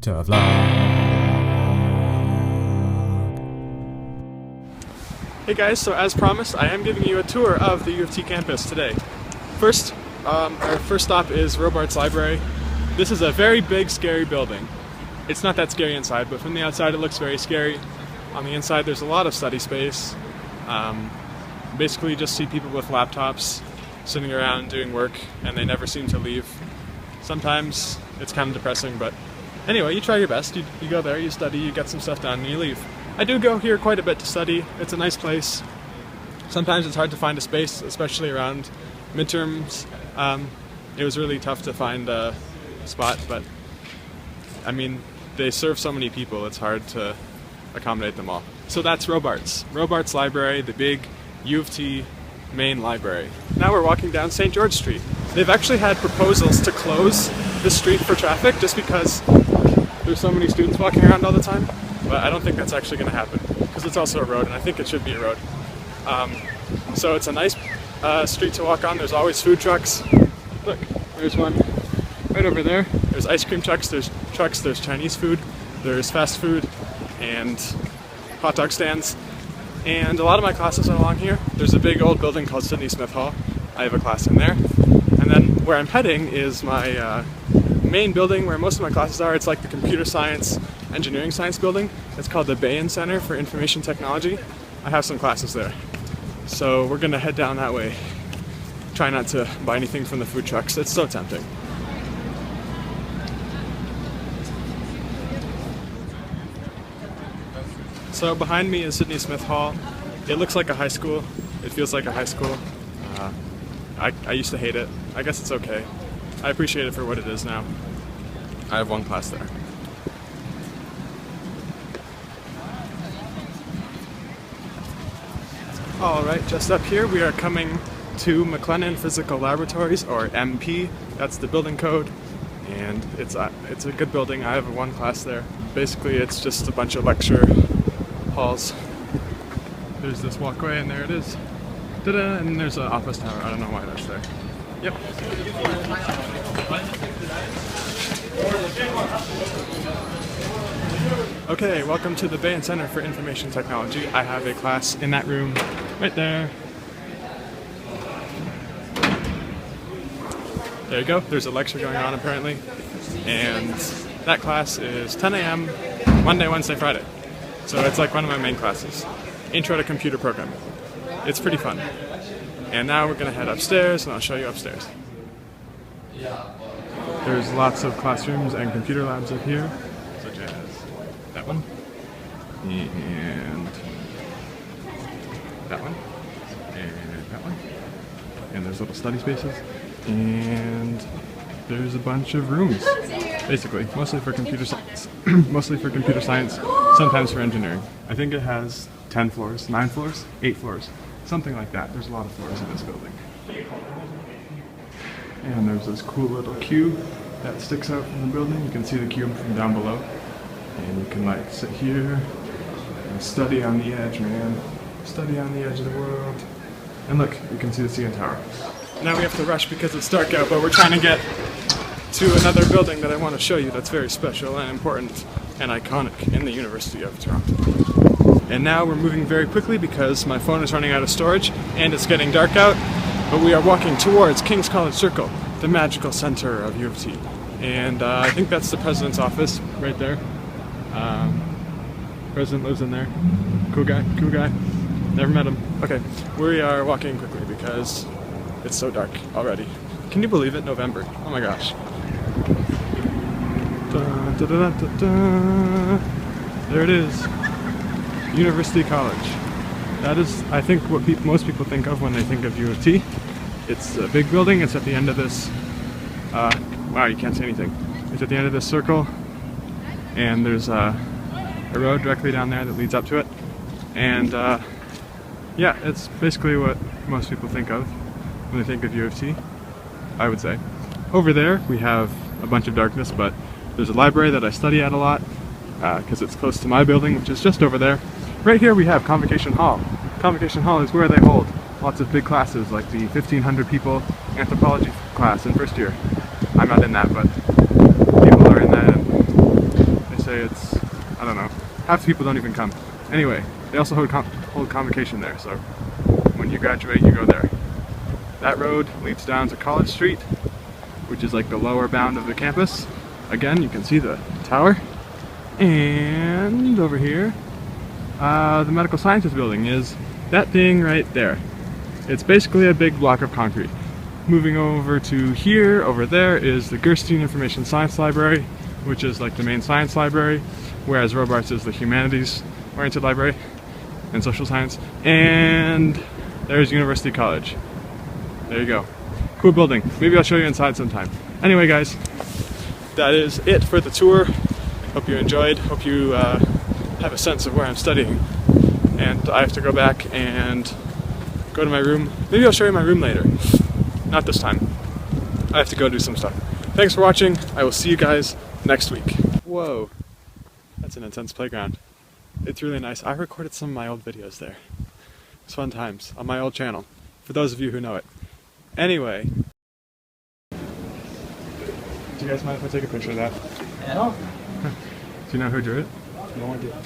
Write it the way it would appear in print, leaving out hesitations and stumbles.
to vlog. Hey guys, so as promised, I am giving you a tour of the U of T campus today. First, our first stop is Robarts Library. This is a very big, scary building. It's not that scary inside, but from the outside it looks very scary. On the inside there's a lot of study space. Basically you just see people with laptops sitting around doing work, and they never seem to leave. Sometimes it's kind of depressing, but anyway, you try your best. You go there, you study, you get some stuff done, and you leave. I do go here quite a bit to study. It's a nice place. Sometimes it's hard to find a space, especially around midterms. It was really tough to find a spot, but I mean, they serve so many people, it's hard to accommodate them all. So that's Robarts. Robarts Library, the big U of T main library. Now we're walking down St. George Street. They've actually had proposals to close this street for traffic just because there's so many students walking around all the time, but I don't think that's actually going to happen because it's also a road, and I think it should be a road. So it's a nice street to walk on. There's always food trucks. Look, there's one right over there. There's ice cream trucks, there's Chinese food, there's fast food, and hot dog stands. And a lot of my classes are along here. There's a big old building called Sidney Smith Hall. I have a class in there. And then where I'm heading is my main building where most of my classes are. It's like the computer science, engineering science building. It's called the Bain Center for Information Technology. I have some classes there. So we're gonna head down that way. Try not to buy anything from the food trucks. It's so tempting. So behind me is Sidney Smith Hall. It looks like a high school. It feels like a high school. I used to hate it. I guess it's okay. I appreciate it for what it is now. I have one class there. Alright, just up here we are coming to McLennan Physical Laboratories, or MP. That's the building code. And it's a good building. I have one class there. Basically it's just a bunch of lecture halls. There's this walkway and there it is. Ta-da! And there's an office tower. I don't know why that's there. Yep. Okay, welcome to the Bain Center for Information Technology. I have a class in that room right there. There you go. There's a lecture going on apparently. And that class is 10 a.m. Monday, Wednesday, Friday. So it's like one of my main classes. Intro to Computer Programming. It's pretty fun. And now we're going to head upstairs and I'll show you upstairs. There's lots of classrooms and computer labs up here, such as that one, and that one, and that one. And there's little study spaces. And there's a bunch of rooms, basically, mostly for computer science. Mostly for computer science, sometimes for engineering. I think it has 10 floors, 9 floors, 8 floors, something like that. There's a lot of floors in this building. And there's this cool little cube that sticks out from the building. You can see the cube from down below. And you can like sit here and study on the edge, man. Study on the edge of the world. And look, you can see the CN Tower. Now we have to rush because it's dark out, but we're trying to get to another building that I want to show you that's very special and important and iconic in the University of Toronto. And now we're moving very quickly because my phone is running out of storage and it's getting dark out, but we are walking towards King's College Circle, the magical center of U of T. And I think that's the president's office right there. President lives in there. Cool guy, cool guy. Never met him. Okay, we are walking quickly because it's so dark already. Can you believe it? November. Oh my gosh. Da, da, da, da, da. There it is. University College. That is, I think, what most people think of when they think of U of T. It's a big building. It's at the end of this... wow, you can't see anything. It's at the end of this circle. And there's a road directly down there that leads up to it. And yeah, it's basically what most people think of when they think of U of T, I would say. Over there we have a bunch of darkness, but there's a library that I study at a lot because it's close to my building, which is just over there. Right here we have Convocation Hall. Convocation Hall is where they hold lots of big classes like the 1,500 people anthropology class in first year. I'm not in that, but people are in that. half the people don't even come. Anyway, they also hold convocation there, so when you graduate, you go there. That road leads down to College Street, which is like the lower bound of the campus. Again, you can see the tower. And over here, the Medical Sciences building is that thing right there. It's basically a big block of concrete. Moving over to here, over there, is the Gerstein Information Science Library, which is like the main science library, whereas Robarts is the humanities-oriented library and social science. And there's University College. There you go. Cool building. Maybe I'll show you inside sometime. Anyway, guys, that is it for the tour. Hope you enjoyed. Hope you have a sense of where I'm studying. And I have to go back and go to my room. Maybe I'll show you my room later. Not this time. I have to go do some stuff. Thanks for watching. I will see you guys next week. Whoa. That's an intense playground. It's really nice. I recorded some of my old videos there. It's fun times on my old channel, for those of you who know it. Anyway. Do you guys mind if I take a picture of that? No. Do you know who drew it? No idea.